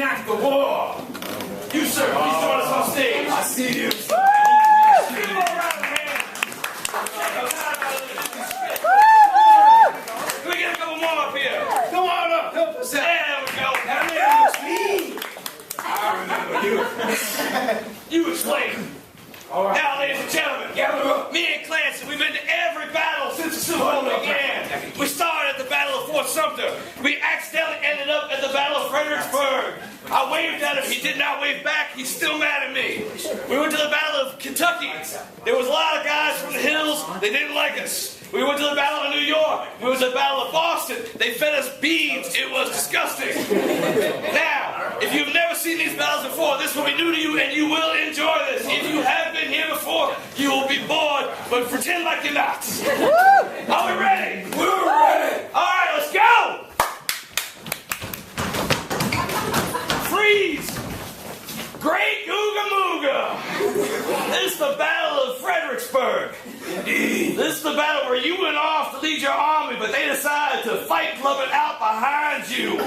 reenact the war. You, sir, please join us on stage. I see you. Give him a round of hands. Can we get a couple more up here? Come on up. Help us out. There we go. That man looks mean. I remember you. You explain. All right. Now, ladies and gentlemen, Gather up. me and Clancy, we've been to every battle since the Civil War began. We started at the Battle of Fort Sumter. We accidentally ended up at the Battle of Fredericksburg. I waved at him. He did not wave back. He's still mad at me. We went to the Battle of Kentucky. There was a lot of guys from the hills. They didn't like us. We went to the Battle of New York. We went to the Battle of Boston. They fed us beans. It was disgusting. Now, if you've never seen these battles before, this will be new to you, and you will enjoy this. If you have been here before, you will be bored, but pretend like you're not. Are we ready? We're ready. All right, let's go. Freeze. Great Googa Mooga. This is the Battle of Fredericksburg. This is the battle where you went off to lead your army, but they decided to fight club it out behind you.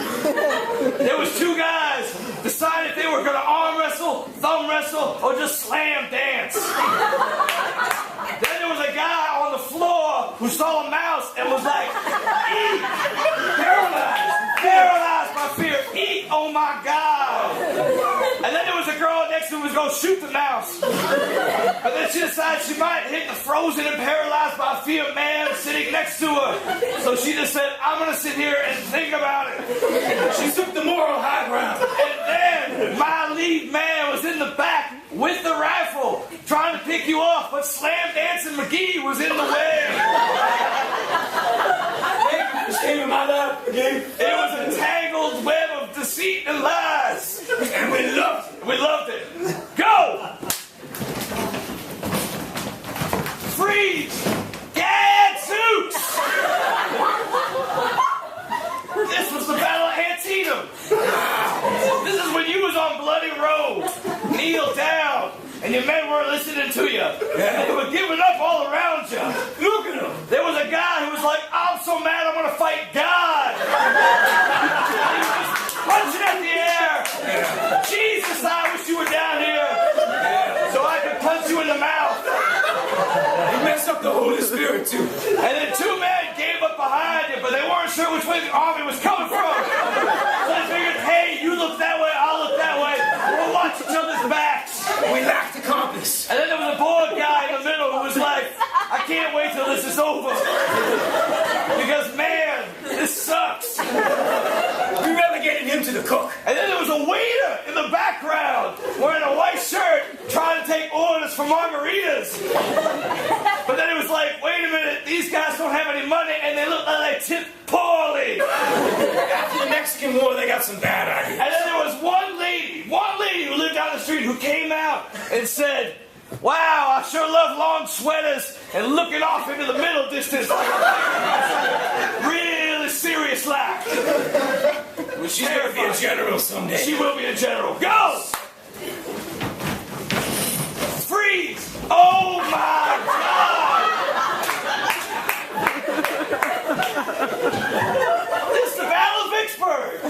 There was two guys decided they were going to arm wrestle, thumb wrestle, or just slam dance. Then there was a guy on the floor who saw a mouse and was like, eat, paralyzed by fear, eat, oh my God. And then there was a girl next to him who was going to shoot the mouse. But then she decided she might hit the frozen and paralyzed by fear man sitting next to her. So she just said, I'm going to sit here and think about it. She took the moral high ground. And then my lead man was in the back with the rifle trying to pick you off, but Slam Dancing McGee was in the way. Thank you for saving my life again. It was a tangled web of deceit and lies. And we loved it. We loved it. Go! Freeze! Gadzooks! This was the Battle of Antietam. This is when you was on Bloody Road. Kneel down. And your men weren't listening to you. They were giving up all around you. Look at him. There was a guy who was like, I'm so mad I'm going to fight God. He was just punching at the air. Jesus, I wish you were down here so I could punch you in the mouth. He messed up the Holy Spirit too. And then two men came up behind you, but they weren't sure which way the army was coming from. So they figured, hey, you look that way, I'll look that way. We'll watch each other's backs. We lacked a compass. And then there was a bored guy in the middle who was like, I can't wait till this is over. Because, man, this sucks. We relegated him to the cook. And then there was a waiter in the background wearing a white shirt trying to take orders for margaritas. But then it was like, wait a minute, these guys don't have any money and they look like they tip poorly. After the Mexican War, they got some bad ideas. And then there was one lady who lived down the street who came out and said, wow, I sure love long sweaters and looking off into the middle distance like a really serious laugh. Well, she's going to be a general someday. She will be a general. Go! Freeze! Oh my God! This is the Battle of Vicksburg.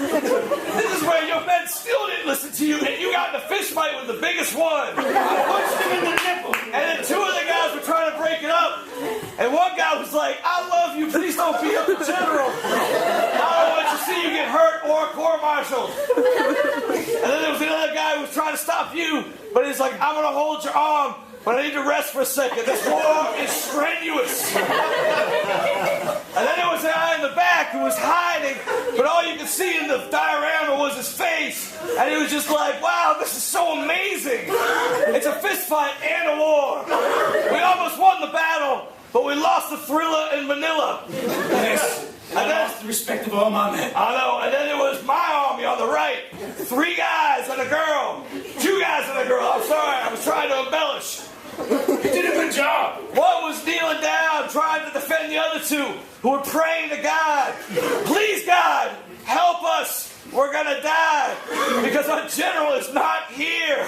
This is where your men still didn't listen to you, and you got in a fist fight with the biggest one. I punched him in the nipple, and then two of the guys were trying to break it up, and one guy was like, I love you, please don't beat up the general. I don't want to see you get hurt or court-martialed. And then there was another guy who was trying to stop you, but he's like, I'm going to hold your arm, but I need to rest for a second. This war is strenuous. And then there was a guy in the back who was hiding, but all you could see in the diorama was his face. And he was just like, wow, this is so amazing. It's a fist fight and a war. We almost won the battle, but we lost the thriller in Manila. Yes. I lost the respect of all my men. I know. And then there was my army on the right. 3 guys and a girl. 2 guys and a girl. I'm sorry. I was trying to embellish. You did a good job. One was kneeling down, trying to defend the other 2, who were praying to God. Please, God, help us. We're going to die because our general is not here.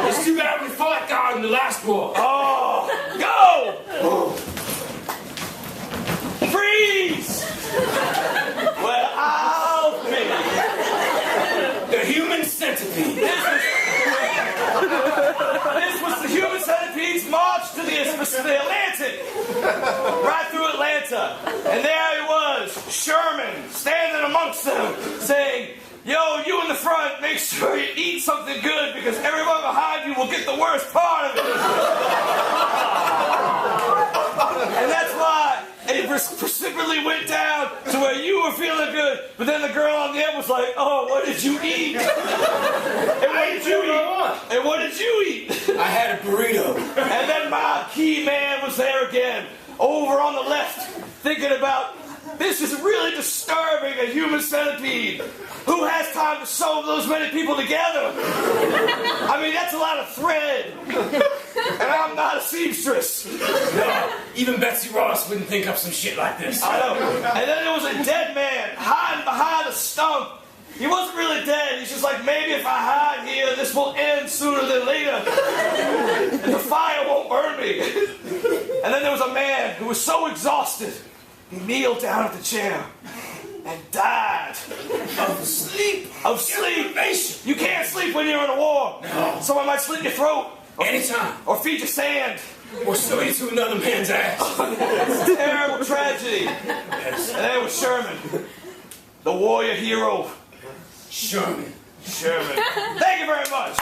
It's too bad we fought God in the last war. Oh, go! Freeze! Well, I'll be. The human centipede. This was the human centipede's march to the Atlantic, right through Atlanta. And there he was, Sherman, standing amongst them, saying, yo, you in the front, make sure you eat something good because everyone behind you will get the worst part of it. And that's why it precipitously went down to where you were feeling good, but then the girl on the end was like, oh, what did you eat? And what did you eat? And what did you eat? I had a burrito. And then my key man was there again, over on the left, thinking about, this is really disturbing, a human centipede. Who has time to sew those many people together? I mean, that's a lot of thread. And I'm not a seamstress. No, even Betsy Ross wouldn't think up some shit like this. I know. And then there was a dead man hiding behind a stump. He wasn't really dead. He's just like, maybe if I hide here, this will end sooner than later. And the fire won't burn me. And then there was a man who was so exhausted, he kneeled down at the chair and died. Of sleep. Of sleep. Deprivation. You can't sleep when you're in a war. No. Someone might slit your throat. Anytime. Or feed you sand. Or sew you to another man's ass. It's a terrible tragedy. Yes. And there was Sherman, the warrior hero. Sherman. Thank you very much.